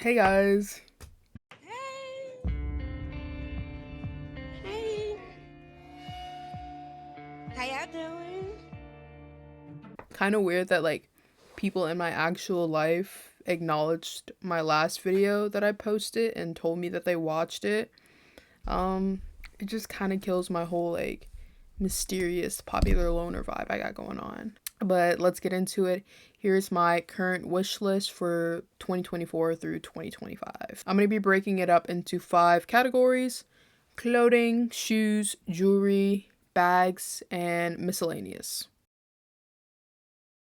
Hey guys. Hey. Hey. How y'all doing? Kind of weird that like people in my actual life acknowledged my last video that I posted and told me that they watched it. Um it just kind of kills my whole like mysterious popular loner vibe I got going on. But let's get into it. Here's my current wish list for 2024 through 2025. I'm going to be breaking it up into 5 categories: clothing, shoes, jewelry, bags, and miscellaneous.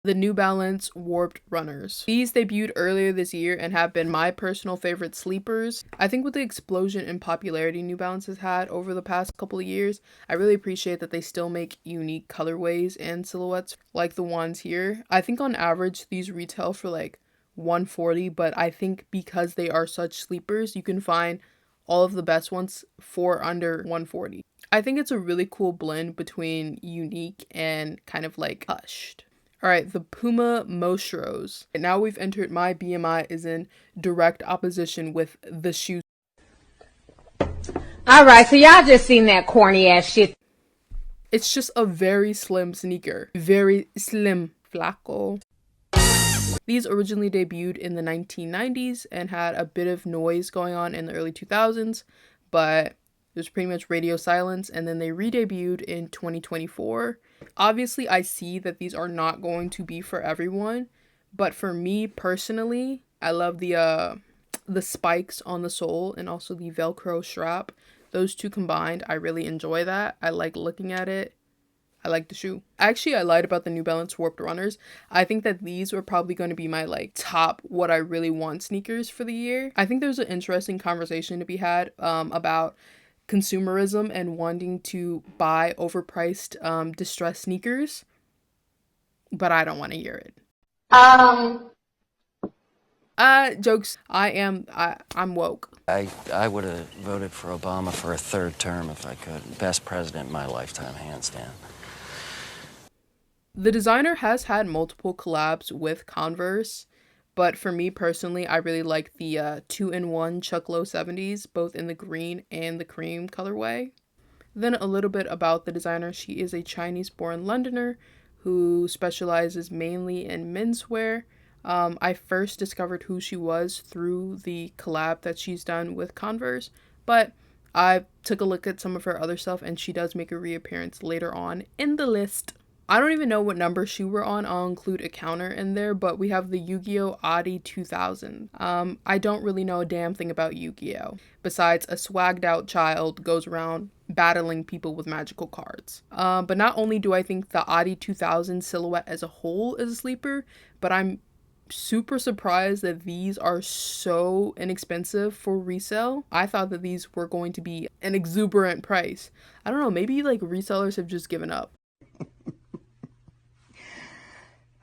The New Balance Warped Runners. These debuted earlier this year and have been my personal favorite sleepers. I think with the explosion in popularity New Balance has had over the past couple of years, I really appreciate that they still make unique colorways and silhouettes like the ones here. I think on average these retail for like $140, but I think because they are such sleepers, you can find all of the best ones for under $140. I think it's a really cool blend between unique and kind of like hushed. All right, the Puma Mostros. Now we've entered my BMI is in direct opposition with the shoe. All right, so y'all just seen that corny ass shit. It's just a very slim sneaker. Very slim. Flaco. These originally debuted in the 1990s and had a bit of noise going on in the early 2000s, but it was pretty much radio silence, and then they re-debuted in 2024. Obviously, I see that these are not going to be for everyone, but for me personally, I love the spikes on the sole and also the Velcro strap. Those two combined, I really enjoy that. I like looking at it. I like the shoe. Actually, I lied about the New Balance Warped Runners. I think that these were probably going to be my like top what I really want sneakers for the year. I think there's an interesting conversation to be had about consumerism and wanting to buy overpriced distressed sneakers, but I don't want to hear it. Jokes. I'm woke. I would have voted for Obama for a third term if I could. Best president in my lifetime, hands down. The designer has had multiple collabs with Converse, but for me personally, I really like the 2-in-1 Chuck Low 70s, both in the green and the cream colorway. Then a little bit about the designer. She is a Chinese-born Londoner who specializes mainly in menswear. I first discovered who she was through the collab that she's done with Converse, but I took a look at some of her other stuff and she does make a reappearance later on in the list. I don't even know what number shoe we're on. I'll include a counter in there, but we have the Yu-Gi-Oh! Adi 2000. I don't really know a damn thing about Yu-Gi-Oh! Besides a swagged out child goes around battling people with magical cards. But not only do I think the Adi 2000 silhouette as a whole is a sleeper, but I'm super surprised that these are so inexpensive for resale. I thought that these were going to be an exuberant price. I don't know, maybe like resellers have just given up.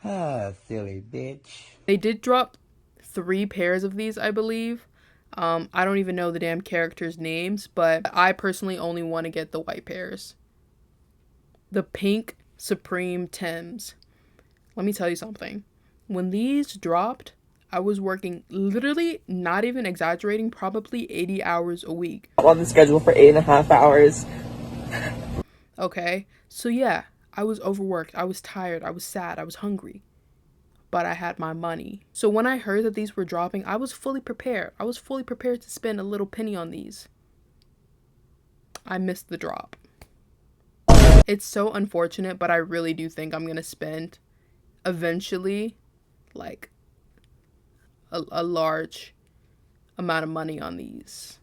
Ah, silly bitch. They did drop 3 pairs of these, I believe. I don't even know the damn characters' names, but I personally only want to get the white pairs. The pink Supreme Tims. Let me tell you something. When these dropped, I was working literally, not even exaggerating, probably 80 hours a week. On the schedule for 8.5 hours. Okay, so yeah, I was overworked, I was tired, I was sad, I was hungry, but I had my money. So when I heard that these were dropping, I was fully prepared. I was fully prepared to spend a little penny on these. I missed the drop. It's so unfortunate, but I really do think I'm gonna spend eventually like a large amount of money on these.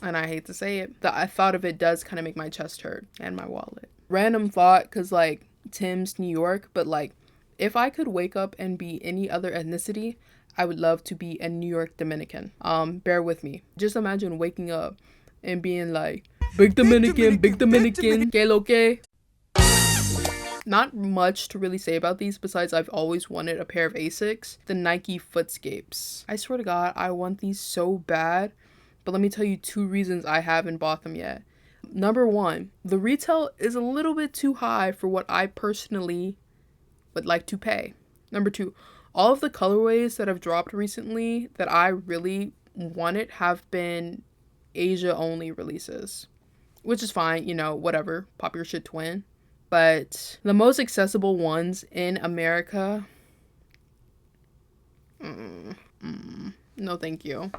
And I hate to say it, the thought of it does kind of make my chest hurt and my wallet. Random thought, because like Tim's New York, but like if I could wake up and be any other ethnicity, I would love to be a New York Dominican. Bear with me. Just imagine waking up and being like, big Dominican, que lo que. Not much to really say about these besides I've always wanted a pair of Asics, the Nike Footscapes. I swear to God, I want these so bad, but let me tell you 2 reasons I haven't bought them yet. Number 1, the retail is a little bit too high for what I personally would like to pay. Number 2, All of the colorways that have dropped recently that I really wanted have been Asia only releases, which is fine, you know, whatever, pop your shit twin. But the most accessible ones in America, no thank you.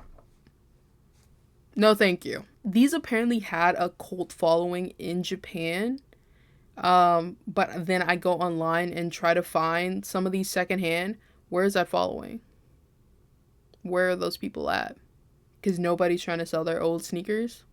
No thank you. These apparently had a cult following in Japan. But then I go online and try to find some of these secondhand. Where is that following? Where are those people at? Because nobody's trying to sell their old sneakers.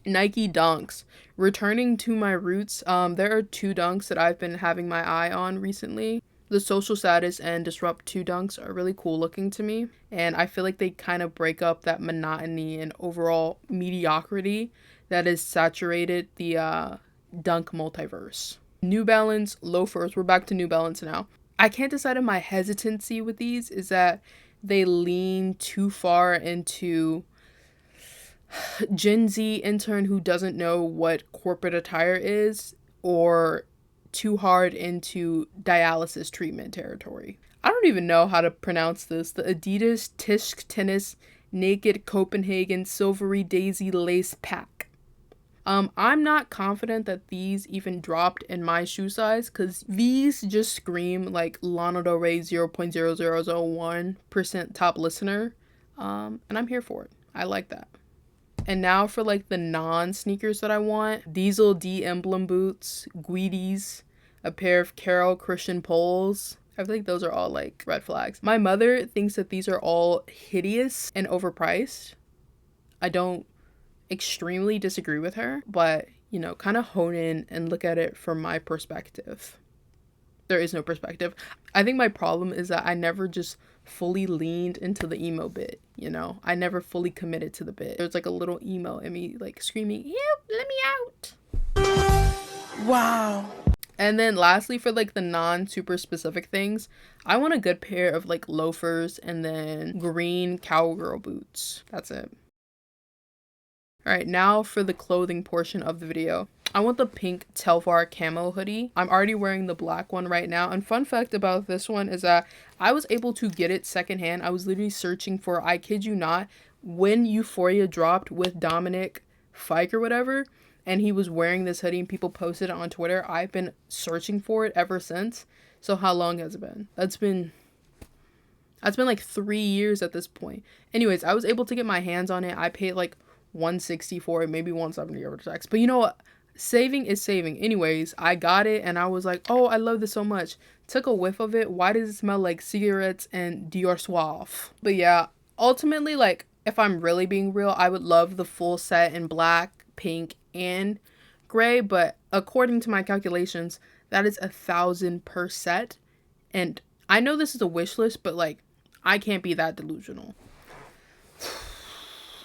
Nike Dunks. Returning to my roots, there are 2 dunks that I've been having my eye on recently. The Social Status and Disrupt 2 dunks are really cool looking to me, and I feel like they kind of break up that monotony and overall mediocrity that has saturated the dunk multiverse. New Balance loafers. We're back to New Balance now. I can't decide on my hesitancy with these is that they lean too far into Gen Z intern who doesn't know what corporate attire is, or too hard into dialysis treatment territory. I don't even know how to pronounce this. The Adidas Tisch Tennis Naked Copenhagen Silvery Daisy Lace Pack. I'm not confident that these even dropped in my shoe size because these just scream like Lana Del Rey 0.0001% top listener. And I'm here for it. I like that. And now for like the non-sneakers that I want. Diesel D emblem boots, Guides, a pair of Carol Christian poles. I feel like those are all like red flags. My mother thinks that these are all hideous and overpriced. I don't extremely disagree with her, but you know, kind of hone in and look at it from my perspective. There is no perspective. I think my problem is that I never just fully leaned into the emo bit, you know? I never fully committed to the bit. There's like a little emo in me like screaming, "Yep, let me out." Wow. And then lastly, for like the non-super specific things, I want a good pair of like loafers and then green cowgirl boots. That's it. All right, now for the clothing portion of the video. I want the pink Telvar camo hoodie. I'm already wearing the black one right now. And fun fact about this one is that I was able to get it secondhand. I was literally searching for, I kid you not, when Euphoria dropped with Dominic Fike or whatever, and he was wearing this hoodie and people posted it on Twitter. I've been searching for it ever since. So how long has it been? That's been like 3 years at this point. Anyways, I was able to get my hands on it. I paid like $160 for it, maybe $170 over tax. But you know what? Saving is saving. Anyways, I got it and I was like, oh, I love this so much. Took a whiff of it. Why does it smell like cigarettes and Dior Suave? But yeah, ultimately, like, if I'm really being real, I would love the full set in black, pink, and gray. But according to my calculations, that is $1,000 per set. And I know this is a wish list, but like, I can't be that delusional.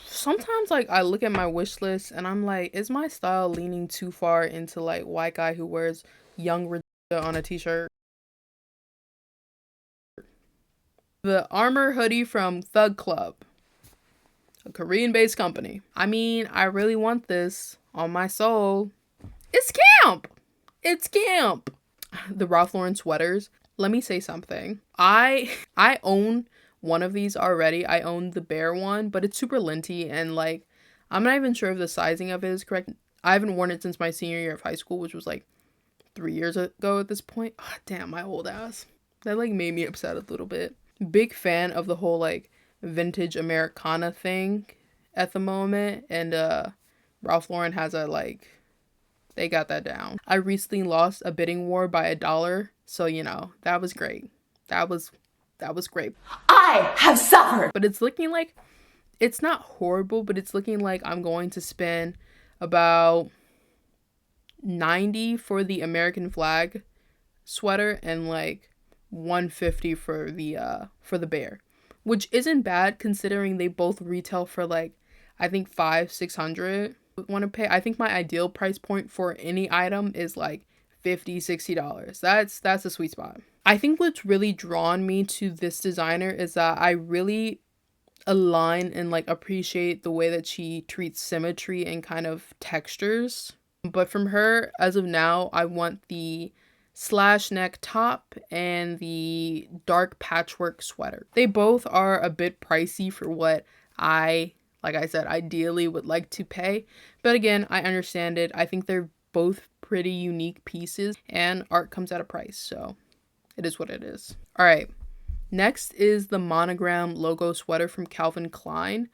Sometimes like I look at my wish list and I'm like, is my style leaning too far into like white guy who wears young Regina on a t-shirt? The armor hoodie from Thug Club, a Korean-based company. I mean, I really want this on my soul. It's camp. It's camp. The Ralph Lauren sweaters. Let me say something. I own one of these already. I own the bear one, but it's super linty and like I'm not even sure if the sizing of it is correct. I haven't worn it since my senior year of high school, which was like 3 years ago at this point. Oh, damn, my old ass. That like made me upset a little bit. Big fan of the whole like vintage Americana thing at the moment, and Ralph Lauren has a like, they got that down. I recently lost a bidding war by $1, so you know, that was great. That was great. I have suffered. But it's looking like, it's not horrible, but it's looking like I'm going to spend about $90 for the American flag sweater and like $150 for the bear, which isn't bad considering they both retail for like, I think $500-$600. Want to pay, I think my ideal price point for any item is like $50-$60. That's a sweet spot. I think what's really drawn me to this designer is that I really align and like appreciate the way that she treats symmetry and kind of textures. But from her, as of now, I want the slash neck top and the dark patchwork sweater. They both are a bit pricey for what like I said, ideally would like to pay. But again, I understand it. I think they're both pretty unique pieces and art comes at a price. So it is what it is. All right. Next is the monogram logo sweater from Calvin Klein.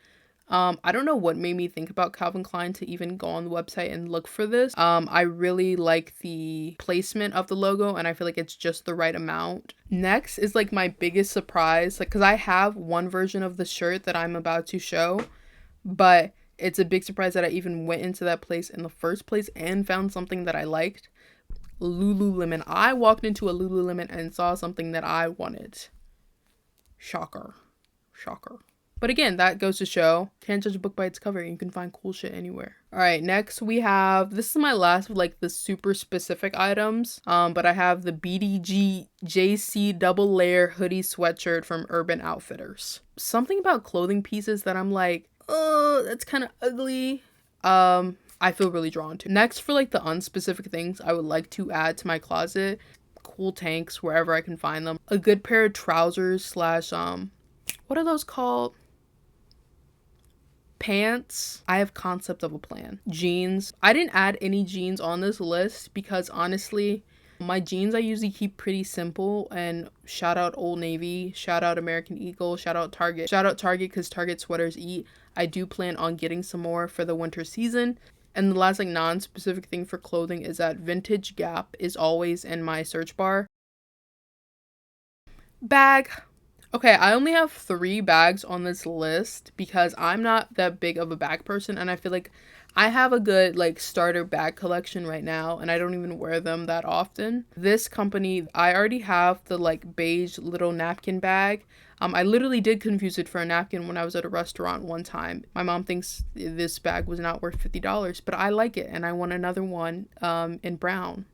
I don't know what made me think about Calvin Klein to even go on the website and look for this. I really like the placement of the logo and I feel like it's just the right amount. Next is like my biggest surprise, like, because I have one version of the shirt that I'm about to show, but it's a big surprise that I even went into that place in the first place and found something that I liked. Lululemon. I walked into a Lululemon and saw something that I wanted. Shocker. But again, that goes to show, can't judge a book by its cover. You can find cool shit anywhere. All right, next we have, this is my last of like the super specific items. But I have the BDG JC double layer hoodie sweatshirt from Urban Outfitters. Something about clothing pieces that I'm like, oh, that's kind of ugly. I feel really drawn to. Next, for like the unspecific things I would like to add to my closet, cool tanks wherever I can find them. A good pair of trousers slash what are those called? Pants. I have concept of a plan. Jeans. I didn't add any jeans on this list because honestly, my jeans I usually keep pretty simple, and shout out Old Navy, shout out American Eagle, shout out Target because Target sweaters eat. I do plan on getting some more for the winter season. And the last like non-specific thing for clothing is that vintage Gap is always in my search bar. Bag. Okay, I only have 3 bags on this list because I'm not that big of a bag person, and I feel like I have a good like starter bag collection right now and I don't even wear them that often. This company, I already have the like beige little napkin bag. I literally did confuse it for a napkin when I was at a restaurant one time. My mom thinks this bag was not worth $50, but I like it and I want another one in brown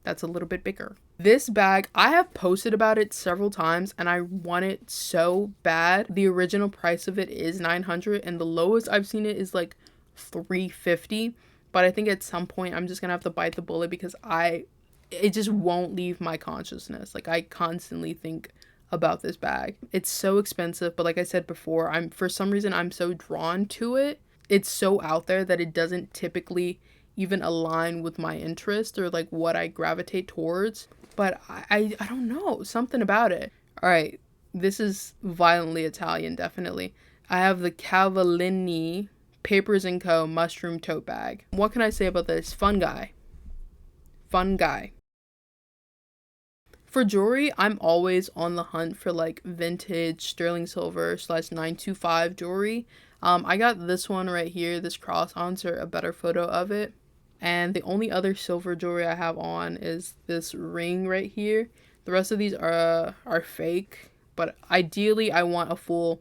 that's a little bit bigger. This bag, I have posted about it several times and I want it so bad. The original price of it is $900 and the lowest I've seen it is like $350. But I think at some point I'm just gonna have to bite the bullet because it just won't leave my consciousness. Like I constantly think about this bag. It's so expensive, but like I said before, for some reason I'm so drawn to it. It's so out there that it doesn't typically even align with my interest or like what I gravitate towards. But I don't know, something about it. All right, this is violently Italian, definitely. I have the Cavallini Papers & Co. mushroom tote bag. What can I say about this? Fun guy. For jewelry, I'm always on the hunt for like vintage sterling silver / 925 jewelry. I got this one right here, this cross. I'll insert a better photo of it. And the only other silver jewelry I have on is this ring right here. The rest of these are fake, but ideally I want a full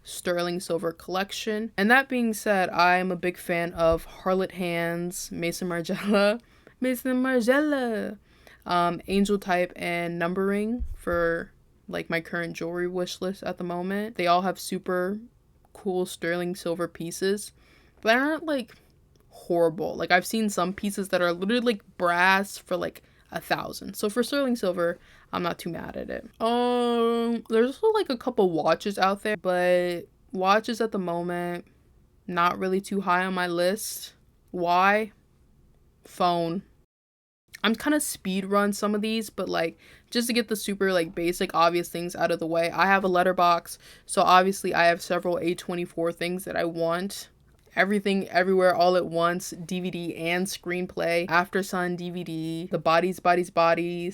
sterling silver collection. And that being said, I am a big fan of Harlot Hands, Maison Margiela, angel type and numbering for like my current jewelry wish list at the moment. They all have super cool sterling silver pieces, but they're not like horrible. Like I've seen some pieces that are literally like brass for like 1,000. So for sterling silver, I'm not too mad at it. There's also like a couple watches out there, but watches at the moment not really too high on my list. Why? Phone. I'm kind of speed run some of these, but like just to get the super like basic obvious things out of the way, I have a letterbox, so obviously I have several A24 things that I want. Everything Everywhere All at Once DVD and screenplay, After Sun DVD, the Bodies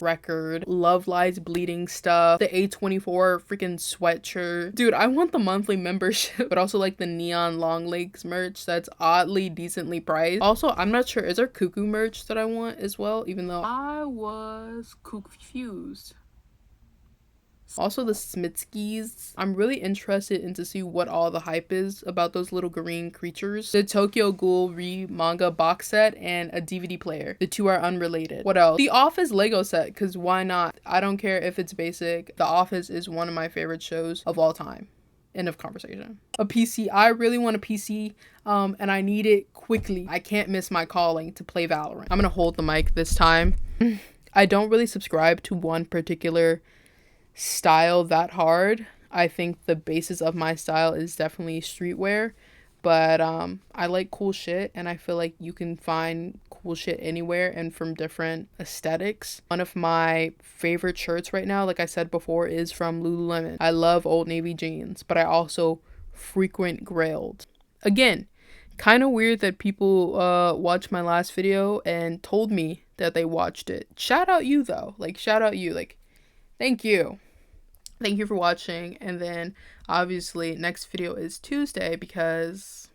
record, Love Lies Bleeding stuff, the A24 freaking sweatshirt. Dude, I want the monthly membership, but also like the neon long legs merch that's oddly decently priced. Also, I'm not sure, is there cuckoo merch that I want as well, even though I was confused. Also the Smithskis. I'm really interested in to see what all the hype is about those little green creatures. The Tokyo Ghoul manga box set and a DVD player. The 2 are unrelated. What else? The Office Lego set, because why not? I don't care if it's basic. The Office is one of my favorite shows of all time. End of conversation. A PC. I really want a PC and I need it quickly. I can't miss my calling to play Valorant. I'm gonna hold the mic this time. I don't really subscribe to one particular style that hard. I think the basis of my style is definitely streetwear, but I like cool shit, and I feel like you can find cool shit anywhere and from different aesthetics. One of my favorite shirts right now, like I said before, is from Lululemon. I love Old Navy jeans, but I also frequent Grailed. Again, kind of weird that people watched my last video and told me that they watched it. Shout out you though. Like, shout out you. Like, thank you. Thank you for watching. And then obviously next video is Tuesday because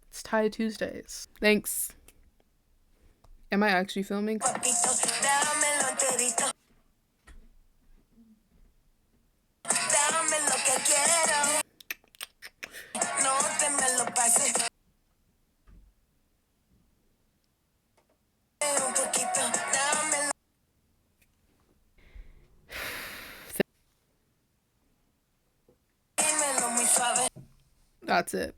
it's Thai Tuesdays. Thanks. Am I actually filming? That's it.